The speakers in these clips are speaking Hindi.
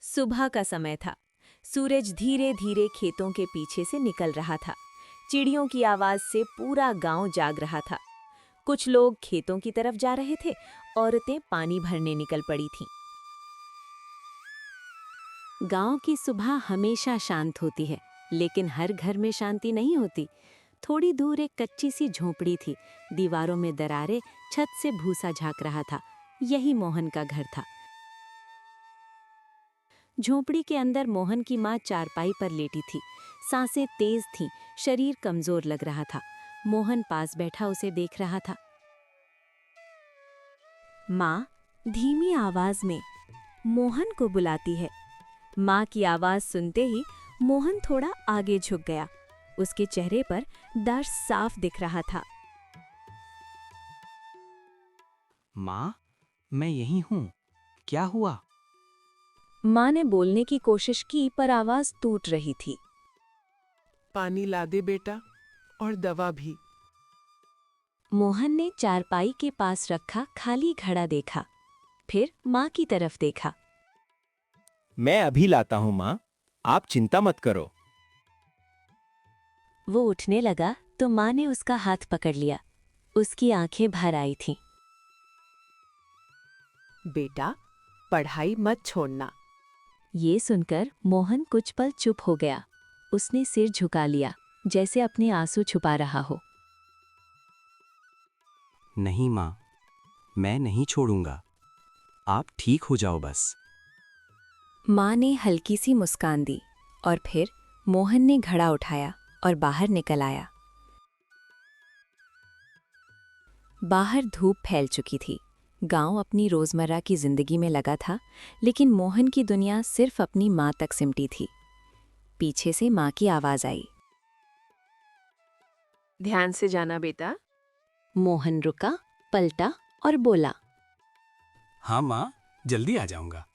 सुबह का समय था। सूरज धीरे धीरे खेतों के पीछे से निकल रहा था। चिड़ियों की आवाज से पूरा गांव जाग रहा था। कुछ लोग खेतों की तरफ जा रहे थे, औरतें पानी भरने निकल पड़ी थीं। गांव की सुबह हमेशा शांत होती है, लेकिन हर घर में शांति नहीं होती। थोड़ी दूर एक कच्ची सी झोंपड़ी थी। दीवारों में दरारें, छत से भूसा झांक रहा था। यही मोहन का घर था। झोंपड़ी के अंदर मोहन की माँ चारपाई पर लेटी थी। सांसें तेज थीं, शरीर कमजोर लग रहा था। मोहन पास बैठा उसे देख रहा था। माँ धीमी आवाज में मोहन को बुलाती है। माँ की आवाज सुनते ही मोहन थोड़ा आगे झुक गया। उसके चेहरे पर डर साफ दिख रहा था। माँ, मैं यहीं हूँ। क्या हुआ? माँ ने बोलने की कोशिश की, पर आवाज टूट रही थी। पानी ला दे बेटा, और दवा भी। मोहन ने चारपाई के पास रखा खाली घड़ा देखा, फिर माँ की तरफ देखा। मैं अभी लाता हूँ माँ, आप चिंता मत करो। वो उठने लगा तो माँ ने उसका हाथ पकड़ लिया। उसकी आंखें भर आई थीं। बेटा, पढ़ाई मत छोड़ना। ये सुनकर मोहन कुछ पल चुप हो गया। उसने सिर झुका लिया, जैसे अपने आंसू छुपा रहा हो। नहीं माँ, मैं नहीं छोड़ूंगा। आप ठीक हो जाओ बस। माँ ने हल्की सी मुस्कान दी और फिर मोहन ने घड़ा उठाया और बाहर निकल आया। बाहर धूप फैल चुकी थी। गांव अपनी रोजमर्रा की जिंदगी में लगा था, लेकिन मोहन की दुनिया सिर्फ अपनी माँ तक सिमटी थी। पीछे से माँ की आवाज आई। ध्यान से जाना बेटा। मोहन रुका, पलटा और बोला। हाँ माँ, जल्दी आ जाऊंगा।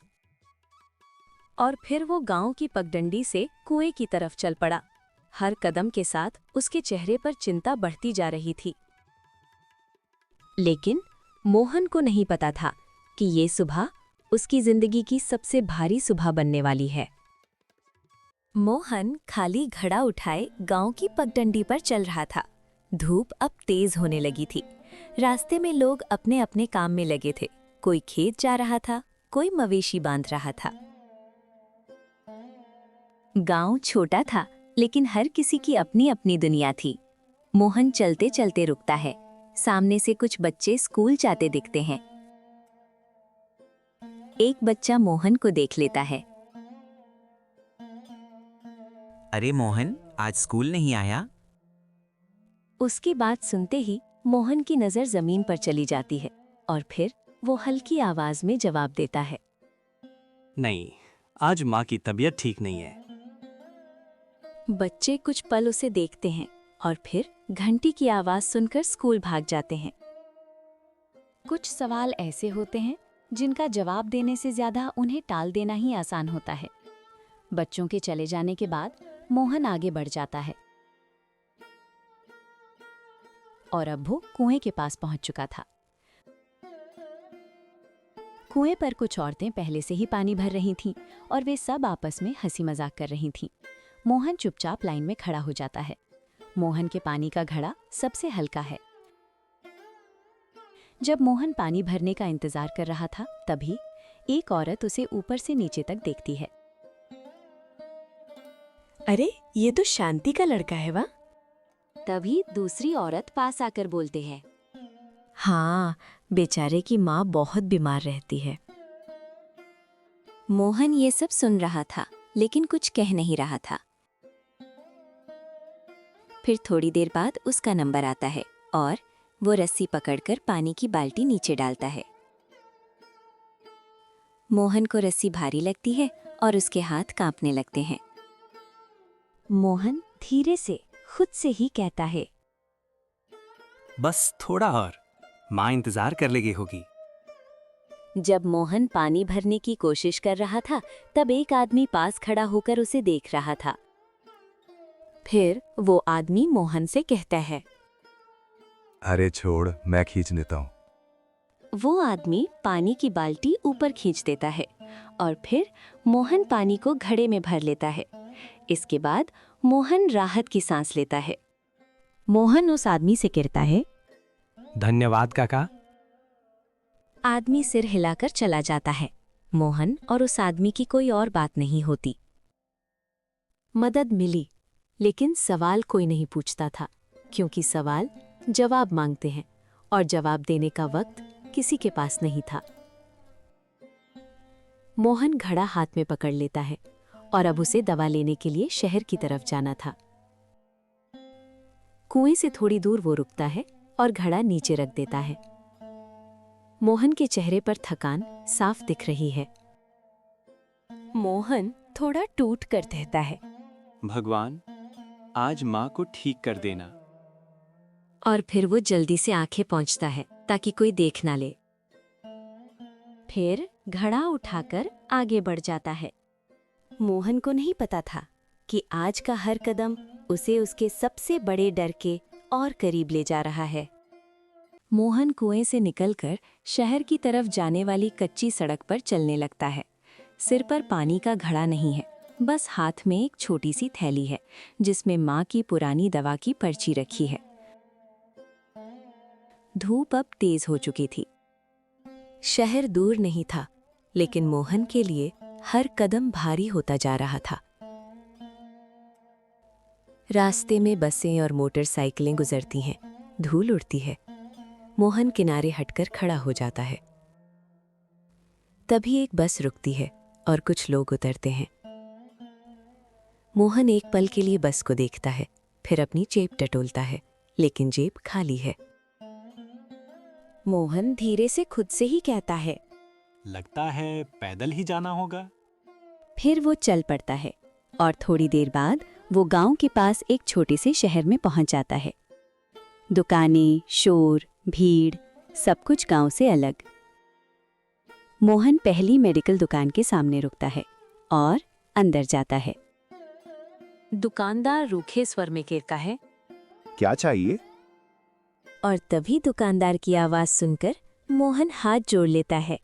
और फिर वो गांव की पगडंडी से कुएं की तरफ चल पड़ा। हर कदम के साथ उसके चेहरे पर चिंता बढ़ती जा रही थी। लेकिन मोहन को नहीं पता था कि ये सुबह उसकी जिंदगी की सबसे भारी सुबह बनने वाली है। मोहन खाली घड़ा उठाए गांव की पगडंडी पर चल रहा था। धूप अब तेज होने लगी थी। रास्ते में लोग अपने अपने काम में लगे थे। कोई खेत जा रहा था, कोई मवेशी बांध रहा था। गांव छोटा था, लेकिन हर किसी की अपनी अपनी दुनिया थी। मोहन चलते चलते रुकता है। सामने से कुछ बच्चे स्कूल जाते दिखते हैं। एक बच्चा मोहन को देख लेता है। अरे मोहन, आज स्कूल नहीं आया? उसकी बात सुनते ही मोहन की नजर जमीन पर चली जाती है और फिर वो हल्की आवाज में जवाब देता है। नहीं, आज माँ की तबीयत ठीक नहीं है। बच्चे कुछ पल उसे देखते हैं और फिर घंटी की आवाज सुनकर स्कूल भाग जाते हैं। कुछ सवाल ऐसे होते हैं जिनका जवाब देने से ज्यादा उन्हें टाल देना ही आसान होता है। बच्चों के चले जाने के बाद मोहन आगे बढ़ जाता है और अब वो कुएं के पास पहुंच चुका था। कुएं पर कुछ औरतें पहले से ही पानी भर रही थीं और वे सब आपस में हंसी मजाक कर रही थीं। मोहन चुपचाप लाइन में खड़ा हो जाता है। मोहन के पानी का घड़ा सबसे हल्का है। जब मोहन पानी भरने का इंतजार कर रहा था, तभी एक औरत उसे ऊपर से नीचे तक देखती है। अरे, ये तो शांति का लड़का है वाह। तभी दूसरी औरत पास आकर बोलते हैं। हाँ, बेचारे की माँ बहुत बीमार रहती है। मोहन ये सब सुन रहा था, लेकिन कुछ कह नहीं रहा था। फिर थोड़ी देर बाद उसका नंबर आता है और वो रस्सी पकड़कर पानी की बाल्टी नीचे डालता है। मोहन को रस्सी भारी लगती है और उसके हाथ कांपने लगते हैं। मोहन धीरे से खुद से ही कहता है, बस थोड़ा और, माँ इंतजार कर लेगी होगी। जब मोहन पानी भरने की कोशिश कर रहा था, तब एक आदमी पास खड़ा होकर उसे देख रहा था। फिर वो आदमी मोहन से कहता है, अरे छोड़, मैं खींच लेता हूँ। वो आदमी पानी की बाल्टी ऊपर खींच देता है और फिर मोहन पानी को घड़े में भर लेता है। इसके बाद मोहन राहत की सांस लेता है। मोहन उस आदमी से कहता है, धन्यवाद काका। आदमी सिर हिलाकर चला जाता है। मोहन और उस आदमी की कोई और बात नहीं होती। मदद मिली, लेकिन सवाल कोई नहीं पूछता था, क्योंकि सवाल जवाब मांगते हैं और जवाब देने का वक्त किसी के पास नहीं था। मोहन घड़ा हाथ में पकड़ लेता है और अब उसे दवा लेने के लिए शहर की तरफ जाना था। कुएं से थोड़ी दूर वो रुकता है और घड़ा नीचे रख देता है। मोहन के चेहरे पर थकान साफ दिख रही है। मोहन थोड़ा टूट कर कहता है, भगवान, आज माँ को ठीक कर देना। और फिर वो जल्दी से आंखें पोंछता है ताकि कोई देख ना ले। फिर घड़ा उठाकर आगे बढ़ जाता है। मोहन को नहीं पता था कि आज का हर कदम उसे उसके सबसे बड़े डर के और करीब ले जा रहा है। मोहन कुएं से निकलकर शहर की तरफ जाने वाली कच्ची सड़क पर चलने लगता है। सिर पर पानी का घड़ा नहीं है, बस हाथ में एक छोटी सी थैली है जिसमें माँ की पुरानी दवा की पर्ची रखी है। धूप अब तेज हो चुकी थी। शहर दूर नहीं था, लेकिन मोहन के लिए हर कदम भारी होता जा रहा था। रास्ते में बसें और मोटरसाइकिलें गुजरती हैं, धूल उड़ती है। मोहन किनारे हटकर खड़ा हो जाता है। तभी एक बस रुकती है और कुछ लोग उतरते हैं। मोहन एक पल के लिए बस को देखता है, फिर अपनी जेब टटोलता है, लेकिन जेब खाली है। मोहन धीरे से खुद से ही कहता है, लगता है पैदल ही जाना होगा। फिर वो चल पड़ता है और थोड़ी देर बाद वो गांव के पास एक छोटे से शहर में पहुंच जाता है। दुकानें, शोर, भीड़, सब कुछ गांव से अलग। मोहन पहली मेडिकल दुकान के सामने रुकता है और अंदर जाता है। दुकानदार रूखे स्वर में कहता है, क्या चाहिए? और तभी दुकानदार की आवाज सुनकर मोहन हाथ जोड़ लेता है।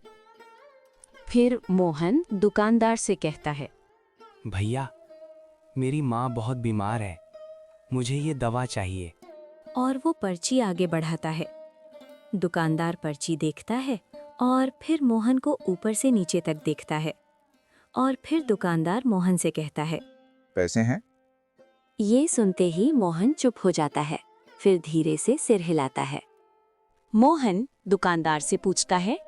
फिर मोहन दुकानदार से कहता है, भैया, मेरी माँ बहुत बीमार है, मुझे ये दवा चाहिए। और वो पर्ची आगे बढ़ाता है। दुकानदार पर्ची देखता है और फिर मोहन को ऊपर से नीचे तक देखता है। और फिर दुकानदार मोहन से कहता है, पैसे हैं? ये सुनते ही मोहन चुप हो जाता है, फिर धीरे से सिर हिलाता है। मोहन दुकानदार से पूछता है,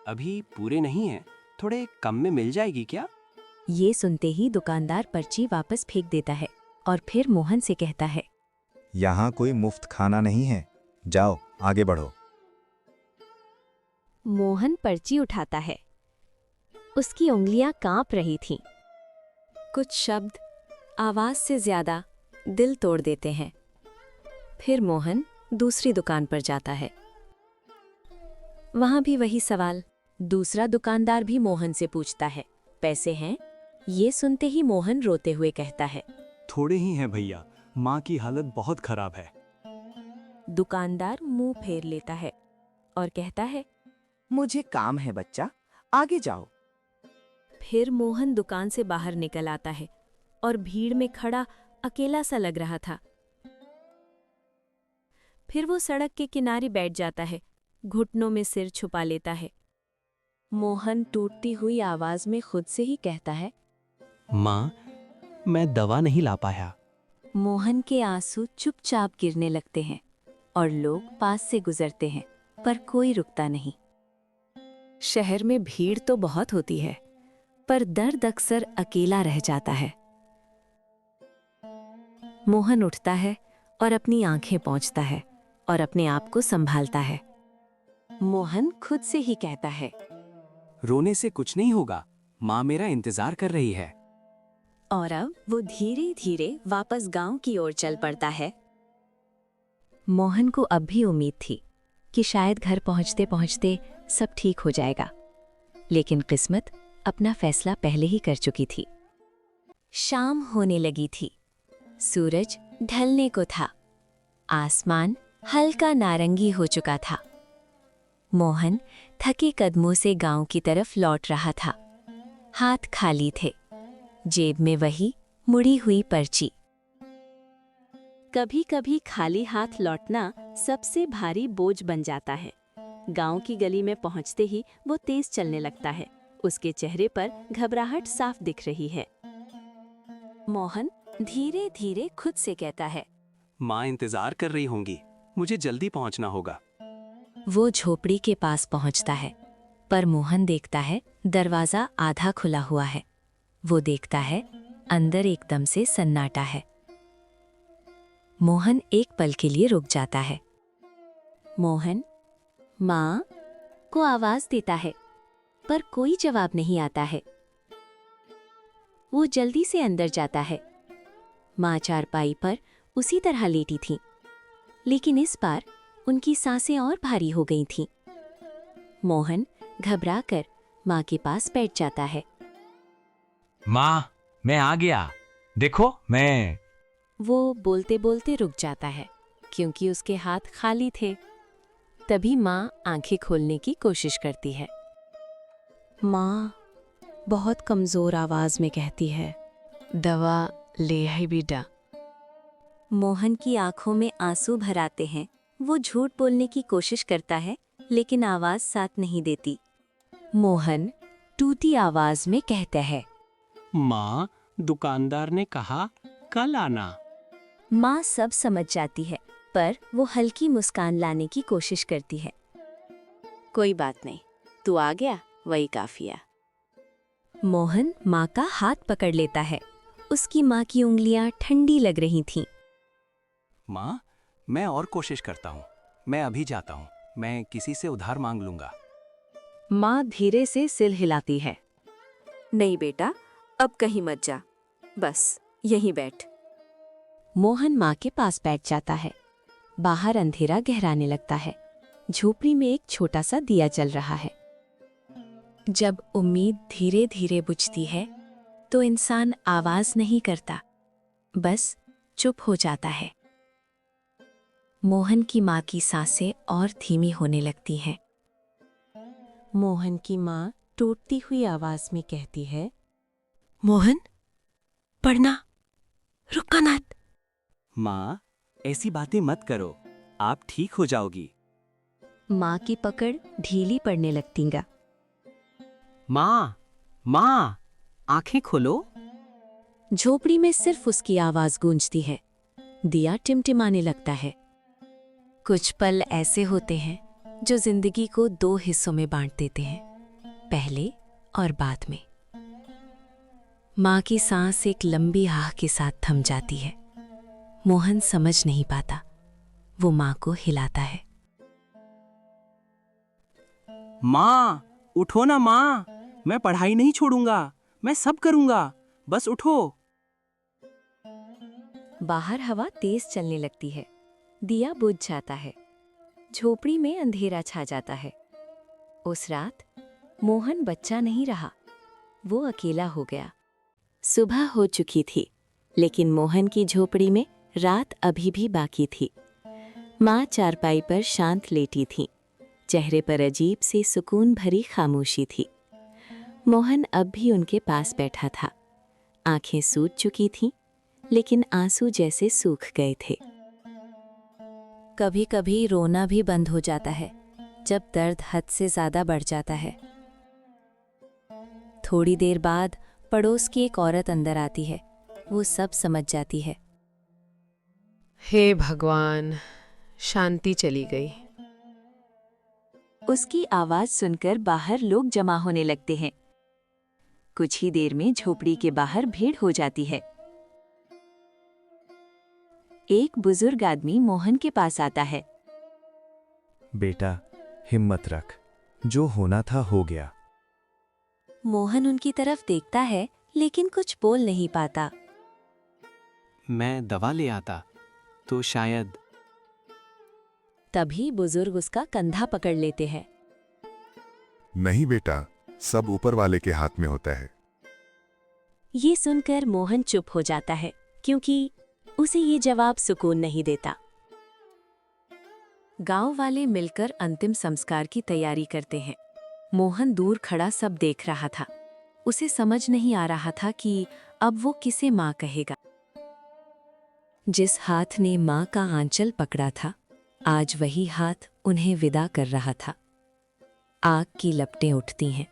अभी पूरे नहीं हैं, थोड़े कम में मिल जाएगी क्या? ये सुनते ही दुकानदार पर्ची वापस फेंक देता है और फिर मोहन से कहता है, यहाँ कोई मुफ्त खाना नहीं है, जाओ आगे बढ़ो। मोहन पर्ची उठाता है। उसकी उंगलियां कांप रही थीं। कुछ शब्द आवाज से ज्यादा दिल तोड़ देते हैं। फिर मोहन दूसरी दुकान पर जाता है। वहां भी वही सवाल। दूसरा दुकानदार भी मोहन से पूछता है, पैसे हैं? ये सुनते ही मोहन रोते हुए कहता है, थोड़े ही हैं भैया, माँ की हालत बहुत खराब है। दुकानदार मुंह फेर लेता है और कहता है, मुझे काम है बच्चा, आगे जाओ। फिर मोहन दुकान से बाहर निकल आता है और भीड़ में खड़ा अकेला सा लग रहा था। फिर वो सड़क के किनारे बैठ जाता है, घुटनों में सिर छुपा लेता है। मोहन टूटती हुई आवाज में खुद से ही कहता है, माँ, मैं दवा नहीं ला पाया। मोहन के आंसू चुपचाप गिरने लगते हैं और लोग पास से गुजरते हैं, पर कोई रुकता नहीं। शहर में भीड़ तो बहुत होती है, पर दर्द अक्सर अकेला रह जाता है। मोहन उठता है और अपनी आंखें पोंछता है और अपने आप को संभालता है। मोहन खुद से ही कहता है, रोने से कुछ नहीं होगा, माँ मेरा इंतजार कर रही है। और अब वो धीरे धीरे वापस गांव की ओर चल पड़ता है। मोहन को अब भी उम्मीद थी कि शायद घर पहुंचते पहुंचते सब ठीक हो जाएगा, लेकिन किस्मत अपना फैसला पहले ही कर चुकी थी। शाम होने लगी थी, सूरज ढलने को था, आसमान हल्का नारंगी हो चुका था। मोहन थके कदमों से गांव की तरफ लौट रहा था। हाथ खाली थे, जेब में वही मुड़ी हुई पर्ची। कभी कभी खाली हाथ लौटना सबसे भारी बोझ बन जाता है। गांव की गली में पहुंचते ही वो तेज चलने लगता है। उसके चेहरे पर घबराहट साफ दिख रही है। मोहन धीरे धीरे खुद से कहता है, माँ इंतजार कर रही होंगी, मुझे जल्दी पहुंचना होगा। वो झोपड़ी के पास पहुंचता है, पर मोहन देखता है दरवाजा आधा खुला हुआ है। वो देखता है अंदर एकदम से सन्नाटा है। मोहन एक पल के लिए रुक जाता है। मोहन माँ को आवाज देता है, पर कोई जवाब नहीं आता है। वो जल्दी से अंदर जाता है। माँ चारपाई पर उसी तरह लेटी थी, लेकिन इस बार उनकी सांसें और भारी हो गई थीं। मोहन घबराकर माँ के पास बैठ जाता है। माँ, मैं आ गया, देखो मैं। वो बोलते बोलते रुक जाता है, क्योंकि उसके हाथ खाली थे। तभी माँ आंखें खोलने की कोशिश करती है। माँ बहुत कमजोर आवाज में कहती है, दवा ले आई बेटा। मोहन की आंखों में आंसू भर आते हैं। वो झूठ बोलने की कोशिश करता है, लेकिन आवाज साथ नहीं देती। मोहन टूटी आवाज में कहता है, माँ, दुकानदार ने कहा कल आना। माँ सब समझ जाती है, पर वो हल्की मुस्कान लाने की कोशिश करती है। कोई बात नहीं, तू आ गया, वही काफिया। मोहन माँ का हाथ पकड़ लेता है। उसकी माँ की उंगलियां ठंडी लग रही थीं। माँ, मैं और कोशिश करता हूँ। मैं अभी जाता हूँ, मैं किसी से उधार मांग लूंगा। माँ धीरे से सिर हिलाती है। नहीं बेटा, अब कहीं मत जा, बस यहीं बैठ। मोहन माँ के पास बैठ जाता है। बाहर अंधेरा गहराने लगता है। झोपड़ी में एक छोटा सा दिया जल रहा है। जब उम्मीद धीरे धीरे बुझती है, तो इंसान आवाज नहीं करता, बस चुप हो जाता है। मोहन की माँ की सांसें और धीमी होने लगती हैं। मोहन की माँ टूटती हुई आवाज में कहती है, मोहन, पढ़ना, रुका मत। माँ, ऐसी बातें मत करो, आप ठीक हो जाओगी। माँ की पकड़ ढीली पड़ने लगतीगा। माँ, माँ, आंखें खोलो। झोपड़ी में सिर्फ उसकी आवाज गूंजती है। दिया टिमटिमाने लगता है। कुछ पल ऐसे होते हैं जो जिंदगी को दो हिस्सों में बांट देते हैं, पहले और बाद में। माँ की सांस एक लंबी आह के साथ थम जाती है। मोहन समझ नहीं पाता। वो माँ को हिलाता है। माँ, उठो ना माँ, मैं पढ़ाई नहीं छोड़ूंगा, मैं सब करूंगा, बस उठो। बाहर हवा तेज चलने लगती है। दिया बुझ जाता है। झोपड़ी में अंधेरा छा जाता है। उस रात मोहन बच्चा नहीं रहा, वो अकेला हो गया। सुबह हो चुकी थी, लेकिन मोहन की झोपड़ी में रात अभी भी बाकी थी। माँ चारपाई पर शांत लेटी थी। चेहरे पर अजीब सी सुकून भरी खामोशी थी। मोहन अब भी उनके पास बैठा था। आंखें सूज चुकी थीं, लेकिन आंसू जैसे सूख गए थे। कभी कभी रोना भी बंद हो जाता है, जब दर्द हद से ज्यादा बढ़ जाता है। थोड़ी देर बाद पड़ोस की एक औरत अंदर आती है। वो सब समझ जाती है। हे भगवान, शांति चली गई। उसकी आवाज सुनकर बाहर लोग जमा होने लगते हैं। कुछ ही देर में झोपड़ी के बाहर भीड़ हो जाती है। एक बुजुर्ग आदमी मोहन के पास आता है। बेटा, हिम्मत रख, जो होना था हो गया। मोहन उनकी तरफ देखता है, लेकिन कुछ बोल नहीं पाता। मैं दवा ले आता तो शायद। तभी बुजुर्ग उसका कंधा पकड़ लेते हैं। नहीं बेटा, सब ऊपर वाले के हाथ में होता है। ये सुनकर मोहन चुप हो जाता है, क्योंकि उसे ये जवाब सुकून नहीं देता। गांव वाले मिलकर अंतिम संस्कार की तैयारी करते हैं। मोहन दूर खड़ा सब देख रहा था। उसे समझ नहीं आ रहा था कि अब वो किसे माँ कहेगा। जिस हाथ ने माँ का आंचल पकड़ा था, आज वही हाथ उन्हें विदा कर रहा था। आग की लपटें उठती हैं।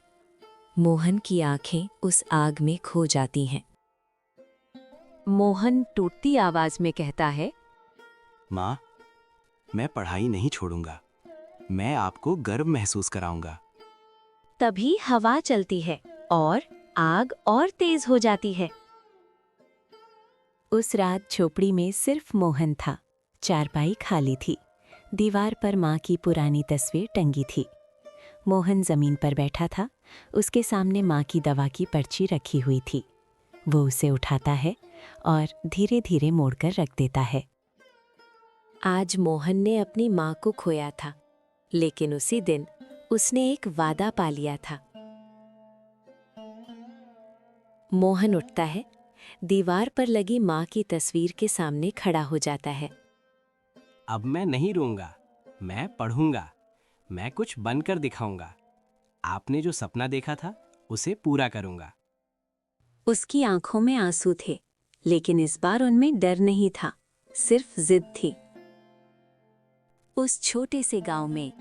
मोहन की आंखें उस आग में खो जाती हैं। मोहन टूटती आवाज में कहता है, माँ, मैं पढ़ाई नहीं छोड़ूंगा। मैं आपको गर्व महसूस कराऊंगा। तभी हवा चलती है और आग और तेज हो जाती है। उस रात झोपड़ी में सिर्फ मोहन था। चारपाई खाली थी। दीवार पर माँ की पुरानी तस्वीर टंगी थी। मोहन जमीन पर बैठा था। उसके सामने माँ की दवा की पर्ची रखी हुई थी। वो उसे उठाता है और धीरे धीरे मोड़कर रख देता है। आज मोहन ने अपनी माँ को खोया था, लेकिन उसी दिन उसने एक वादा पा लिया था। मोहन उठता है, दीवार पर लगी माँ की तस्वीर के सामने खड़ा हो जाता है। अब मैं नहीं रोऊंगा, मैं पढ़ूंगा। मैं कुछ बनकर दिखाऊंगा। आपने जो सपना देखा था, उसे पूरा करूंगा। उसकी आंखों में आंसू थे, लेकिन इस बार उनमें डर नहीं था, सिर्फ जिद थी। उस छोटे से गांव में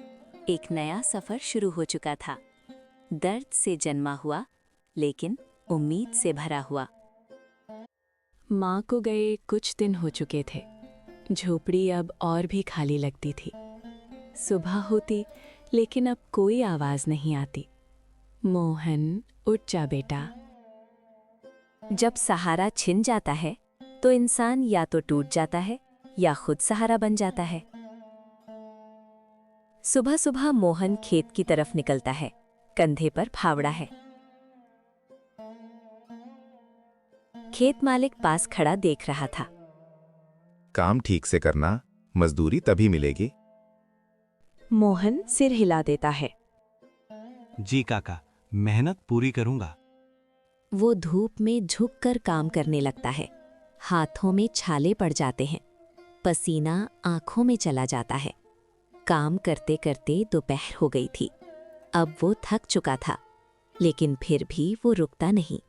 एक नया सफर शुरू हो चुका था। दर्द से जन्मा हुआ, लेकिन उम्मीद से भरा हुआ। माँ को गए कुछ दिन हो चुके थे। झोपड़ी अब और भी खाली लगती थी। सुबह होती, लेकिन अब कोई आवाज नहीं आती। मोहन, उठ जा बेटा। जब सहारा छिन जाता है, तो इंसान या तो टूट जाता है या खुद सहारा बन जाता है। सुबह सुबह मोहन खेत की तरफ निकलता है। कंधे पर फावड़ा है। खेत मालिक पास खड़ा देख रहा था। काम ठीक से करना, मजदूरी तभी मिलेगी। मोहन सिर हिला देता है। जी काका, मेहनत पूरी करूंगा। वो धूप में झुककर काम करने लगता है। हाथों में छाले पड़ जाते हैं। पसीना आंखों में चला जाता है। काम करते करते दोपहर हो गई थी। अब वो थक चुका था, लेकिन फिर भी वो रुकता नहीं।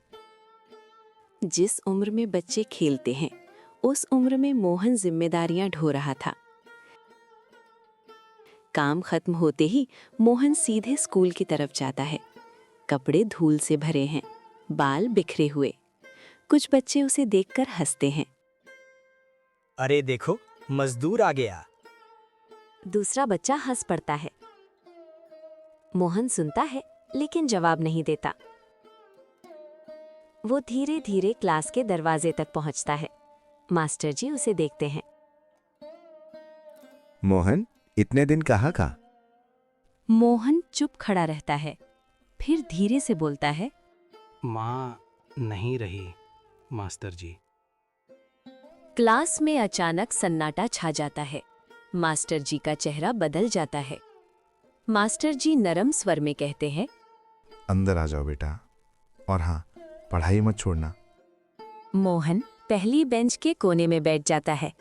जिस उम्र में बच्चे खेलते हैं, उस उम्र में मोहन जिम्मेदारियां ढो रहा था। काम खत्म होते ही मोहन सीधे स्कूल की तरफ जाता है। कपड़े धूल से भरे हैं, बाल बिखरे हुए। कुछ बच्चे उसे देखकर हंसते हैं। अरे देखो, मजदूर आ गया। दूसरा बच्चा हंस पड़ता है। मोहन सुनता है, लेकिन जवाब नहीं देता। वो धीरे धीरे क्लास के दरवाजे तक पहुंचता है। मास्टर जी उसे देखते हैं। मोहन, इतने दिन कहाँ था? मोहन चुप खड़ा रहता है, फिर धीरे से बोलता है, माँ नहीं रही, मास्टर जी। क्लास में अचानक सन्नाटा छा जाता है। मास्टर जी का चेहरा बदल जाता है। मास्टर जी नरम स्वर में कहते हैं, अंदर आ जाओ बेटा, और हाँ, पढ़ाई मत छोड़ना। मोहन पहली बेंच के कोने में बैठ जाता है।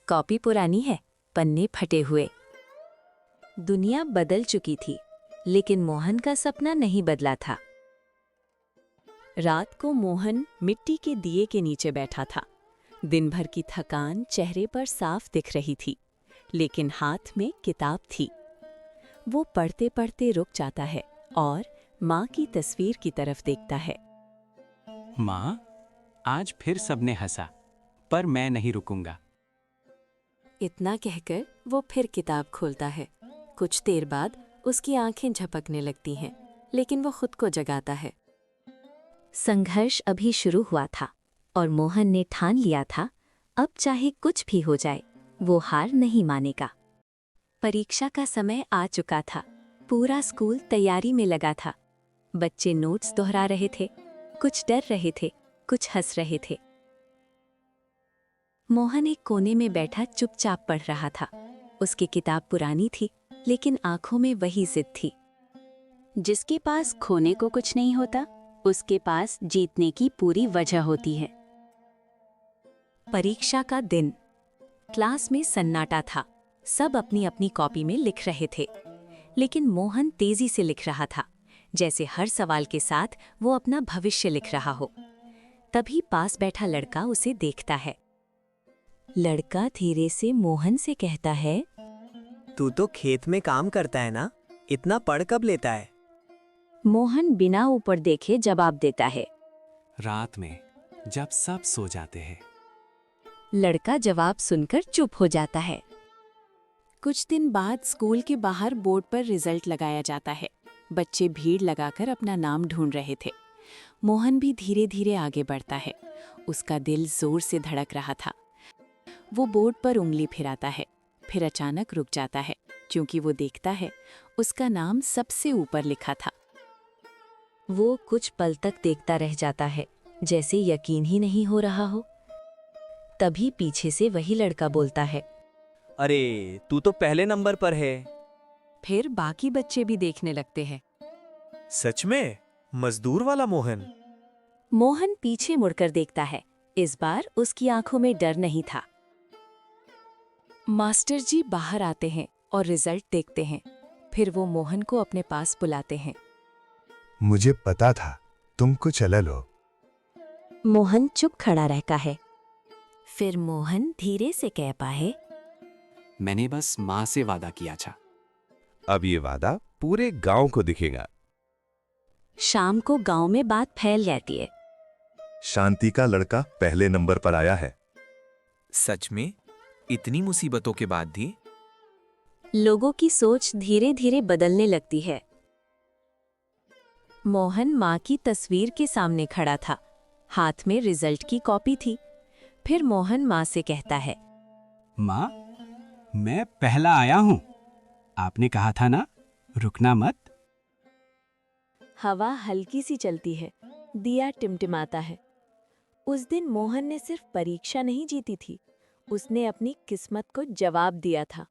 कॉपी पुरानी है, पन्ने फटे हुए। दुनिया बदल चुकी थी, लेकिन मोहन का सपना नहीं बदला था। रात को मोहन मिट्टी के दिए के नीचे बैठा था। दिन भर की थकान चेहरे पर साफ दिख रही थी, लेकिन हाथ में किताब थी। वो पढ़ते पढ़ते रुक जाता है और माँ की तस्वीर की तरफ देखता है। माँ, आज फिर सबने हंसा, पर मैं नहीं रुकूंगा। इतना कहकर वो फिर किताब खोलता है। कुछ देर बाद उसकी आंखें झपकने लगती हैं, लेकिन वो खुद को जगाता है। संघर्ष अभी शुरू हुआ था और मोहन ने ठान लिया था, अब चाहे कुछ भी हो जाए, वो हार नहीं मानेगा। परीक्षा का समय आ चुका था। पूरा स्कूल तैयारी में लगा था। बच्चे नोट्स दोहरा रहे थे, कुछ डर रहे थे, कुछ हंस रहे थे। मोहन एक कोने में बैठा चुपचाप पढ़ रहा था। उसकी किताब पुरानी थी, लेकिन आंखों में वही जिद थी। जिसके पास खोने को कुछ नहीं होता, उसके पास जीतने की पूरी वजह होती है। परीक्षा का दिन। क्लास में सन्नाटा था। सब अपनी अपनी कॉपी में लिख रहे थे, लेकिन मोहन तेजी से लिख रहा था, जैसे हर सवाल के साथ वो अपना भविष्य लिख रहा हो। तभी पास बैठा लड़का उसे देखता है। लड़का धीरे से मोहन से कहता है, तू तो खेत में काम करता है ना, इतना पढ़ कब लेता है? मोहन बिना ऊपर देखे जवाब देता है, रात में जब सब सो जाते हैं। लड़का जवाब सुनकर चुप हो जाता है। कुछ दिन बाद स्कूल के बाहर बोर्ड पर रिजल्ट लगाया जाता है। बच्चे भीड़ लगाकर अपना नाम ढूंढ रहे थे। मोहन भी धीरे धीरे आगे बढ़ता है। उसका दिल जोर से धड़क रहा था। वो बोर्ड पर उंगली फिराता है, फिर अचानक रुक जाता है, क्योंकि वो देखता है उसका नाम सबसे ऊपर लिखा था। वो कुछ पल तक देखता रह जाता है, जैसे यकीन ही नहीं हो रहा हो। तभी पीछे से वही लड़का बोलता है, अरे तू तो पहले नंबर पर है। फिर बाकी बच्चे भी देखने लगते हैं। सच में? मजदूर वाला मोहन? मोहन पीछे मुड़कर देखता है। इस बार उसकी आंखों में डर नहीं था। मास्टर जी बाहर आते हैं और रिजल्ट देखते हैं। फिर वो मोहन को अपने पास बुलाते हैं। मुझे पता था तुम कुछ अलग हो। मोहन चुप खड़ा रहता है। फिर मोहन धीरे से कह पाए, मैंने बस माँ से वादा किया था। अब ये वादा पूरे गांव को दिखेगा। शाम को गांव में बात फैल जाती है। शांति का लड़का पहले नंबर पर आया है। सच में? इतनी मुसीबतों के बाद भी? लोगों की सोच धीरे धीरे बदलने लगती है। मोहन माँ की तस्वीर के सामने खड़ा था। हाथ में रिजल्ट की कॉपी थी। फिर मोहन माँ से कहता है, माँ, मैं पहला आया हूँ। आपने कहा था ना, रुकना मत। हवा हल्की सी चलती है, दिया टिमटिमाता है। उस दिन मोहन ने सिर्फ परीक्षा नहीं जीती थी, उसने अपनी किस्मत को जवाब दिया था।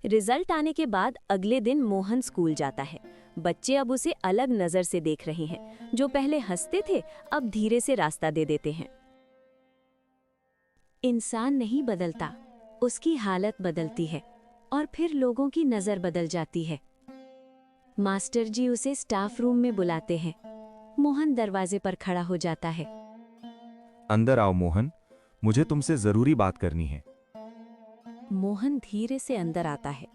रिजल्ट आने के बाद अगले दिन मोहन स्कूल जाता है। बच्चे अब उसे अलग नजर से देख रहे हैं। जो पहले हंसते थे, अब धीरे से रास्ता दे देते हैं। इंसान नहीं बदलता, उसकी हालत बदलती है और फिर लोगों की नजर बदल जाती है। मास्टर जी उसे स्टाफ रूम में बुलाते हैं। मोहन दरवाजे पर खड़ा हो जाता है। अंदर आओ मोहन, मुझे तुमसे जरूरी बात करनी है। मोहन धीरे से अंदर आता है।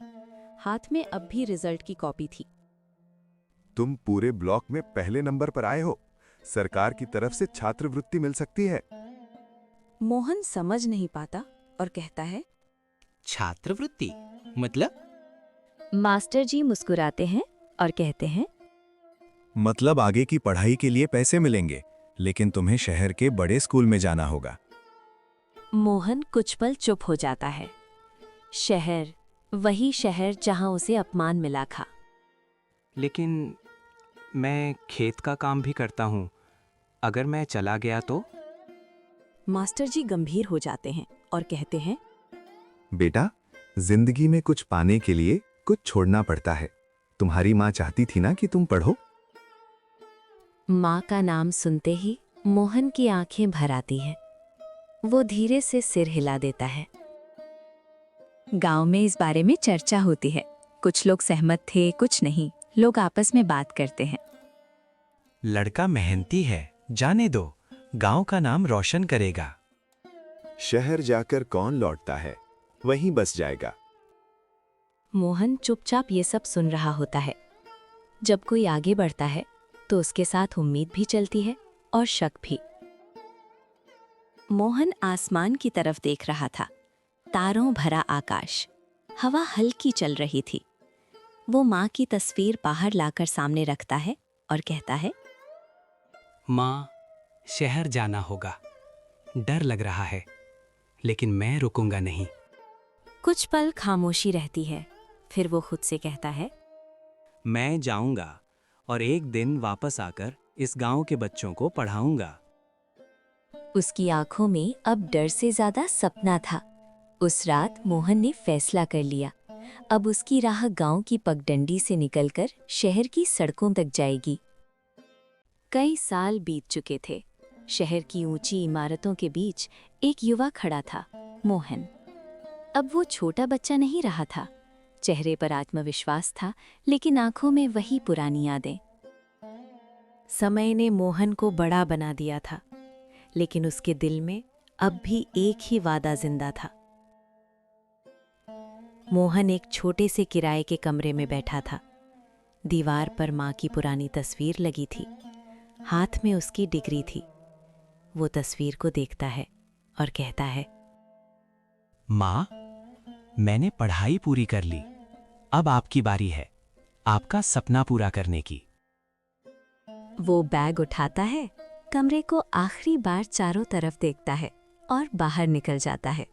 हाथ में अब भी रिजल्ट की कॉपी थी। तुम पूरे ब्लॉक में पहले नंबर पर आए हो। सरकार की तरफ से छात्रवृत्ति मिल सकती है। मोहन समझ नहीं पाता और कहता है, छात्रवृत्ति मतलब? मास्टर जी मुस्कुराते हैं और कहते हैं, मतलब आगे की पढ़ाई के लिए पैसे मिलेंगे, लेकिन तुम्हें शहर के बड़े स्कूल में जाना होगा। मोहन कुछ पल चुप हो जाता है। शहर, वही शहर जहां उसे अपमान मिला था। लेकिन मैं खेत का काम भी करता हूँ। अगर मैं चला गया तो? मास्टर जी गंभीर हो जाते हैं और कहते हैं, बेटा, जिंदगी में कुछ पाने के लिए कुछ छोड़ना पड़ता है। तुम्हारी माँ चाहती थी ना कि तुम पढ़ो। माँ का नाम सुनते ही मोहन की आंखें भर आती हैं। वो धीरे से सिर हिला देता है। गांव में इस बारे में चर्चा होती है। कुछ लोग सहमत थे, कुछ नहीं। लोग आपस में बात करते हैं। लड़का मेहनती है, जाने दो, गांव का नाम रोशन करेगा। शहर जाकर कौन लौटता है, वहीं बस जाएगा। मोहन चुपचाप ये सब सुन रहा होता है। जब कोई आगे बढ़ता है तो उसके साथ उम्मीद भी चलती है और शक भी। मोहन आसमान की तरफ देख रहा था। तारों भरा आकाश, हवा हल्की चल रही थी। वो माँ की तस्वीर बाहर लाकर सामने रखता है और कहता है, माँ, शहर जाना होगा। डर लग रहा है, लेकिन मैं रुकूंगा नहीं। कुछ पल खामोशी रहती है। फिर वो खुद से कहता है, मैं जाऊंगा और एक दिन वापस आकर इस गांव के बच्चों को पढ़ाऊंगा। उसकी आंखों में अब डर से ज्यादा सपना था। उस रात मोहन ने फैसला कर लिया, अब उसकी राह गांव की पगडंडी से निकलकर शहर की सड़कों तक जाएगी। कई साल बीत चुके थे। शहर की ऊंची इमारतों के बीच एक युवा खड़ा था, मोहन। अब वो छोटा बच्चा नहीं रहा था। चेहरे पर आत्मविश्वास था, लेकिन आंखों में वही पुरानी यादें। समय ने मोहन को बड़ा बना दिया था, लेकिन उसके दिल में अब भी एक ही वादा जिंदा था। मोहन एक छोटे से किराए के कमरे में बैठा था। दीवार पर माँ की पुरानी तस्वीर लगी थी। हाथ में उसकी डिग्री थी। वो तस्वीर को देखता है और कहता है, माँ, मैंने पढ़ाई पूरी कर ली। अब आपकी बारी है आपका सपना पूरा करने की। वो बैग उठाता है, कमरे को आखिरी बार चारों तरफ देखता है और बाहर निकल जाता है।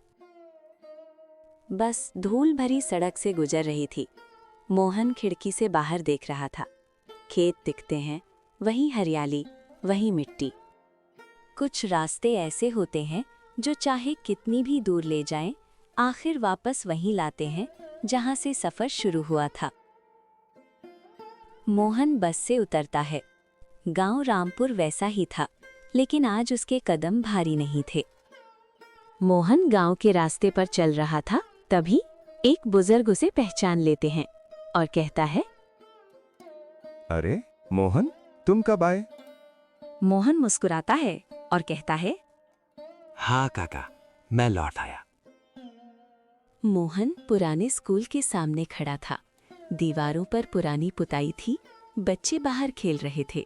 बस धूल भरी सड़क से गुजर रही थी। मोहन खिड़की से बाहर देख रहा था। खेत दिखते हैं, वहीं हरियाली, वहीं मिट्टी। कुछ रास्ते ऐसे होते हैं जो चाहे कितनी भी दूर ले जाएं, आखिर वापस वहीं लाते हैं जहां से सफर शुरू हुआ था। मोहन बस से उतरता है। गांव रामपुर वैसा ही था, लेकिन आज उसके कदम भारी नहीं थे। मोहन गांव के रास्ते पर चल रहा था, तभी एक बुजुर्ग उसे पहचान लेते हैं और कहता है, अरे मोहन, तुम कब आए? मोहन मुस्कुराता है और कहता है, हाँ काका, मैं लौट आया। मोहन पुराने स्कूल के सामने खड़ा था। दीवारों पर पुरानी पुताई थी, बच्चे बाहर खेल रहे थे।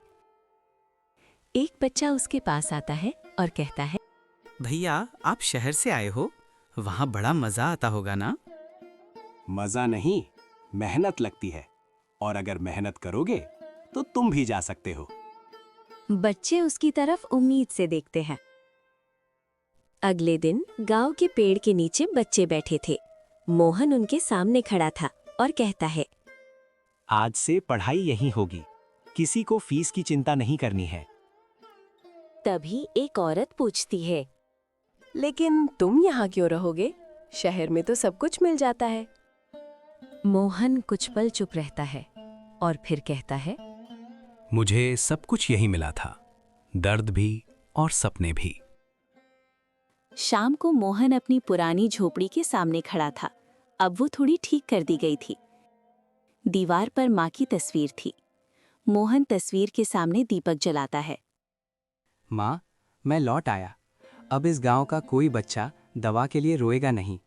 एक बच्चा उसके पास आता है और कहता है, भैया, आप शहर से आए हो? वहाँ बड़ा मजा आता होगा ना? मजा नहीं, मेहनत लगती है, और अगर मेहनत करोगे तो तुम भी जा सकते हो। बच्चे उसकी तरफ उम्मीद से देखते हैं। अगले दिन गांव के पेड़ के नीचे बच्चे बैठे थे। मोहन उनके सामने खड़ा था और कहता है, आज से पढ़ाई यहीं होगी, किसी को फीस की चिंता नहीं करनी है। तभी एक औरत पूछती है, लेकिन तुम यहाँ क्यों रहोगे? शहर में तो सब कुछ मिल जाता है। मोहन कुछ पल चुप रहता है और फिर कहता है, मुझे सब कुछ यही मिला था, दर्द भी और सपने भी। शाम को मोहन अपनी पुरानी झोपड़ी के सामने खड़ा था। अब वो थोड़ी ठीक कर दी गई थी। दीवार पर माँ की तस्वीर थी। मोहन तस्वीर के सामने दीपक जलाता है। माँ, मैं लौट आया। अब इस गांव का कोई बच्चा दवा के लिए रोएगा नहीं,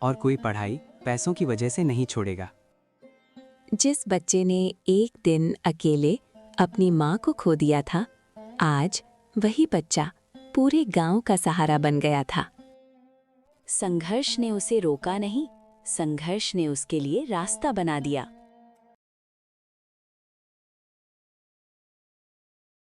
और कोई पढ़ाई पैसों की वजह से नहीं छोड़ेगा। जिस बच्चे ने एक दिन अकेले अपनी माँ को खो दिया था, आज वही बच्चा पूरे गांव का सहारा बन गया था। संघर्ष ने उसे रोका नहीं, संघर्ष ने उसके लिए रास्ता बना दिया।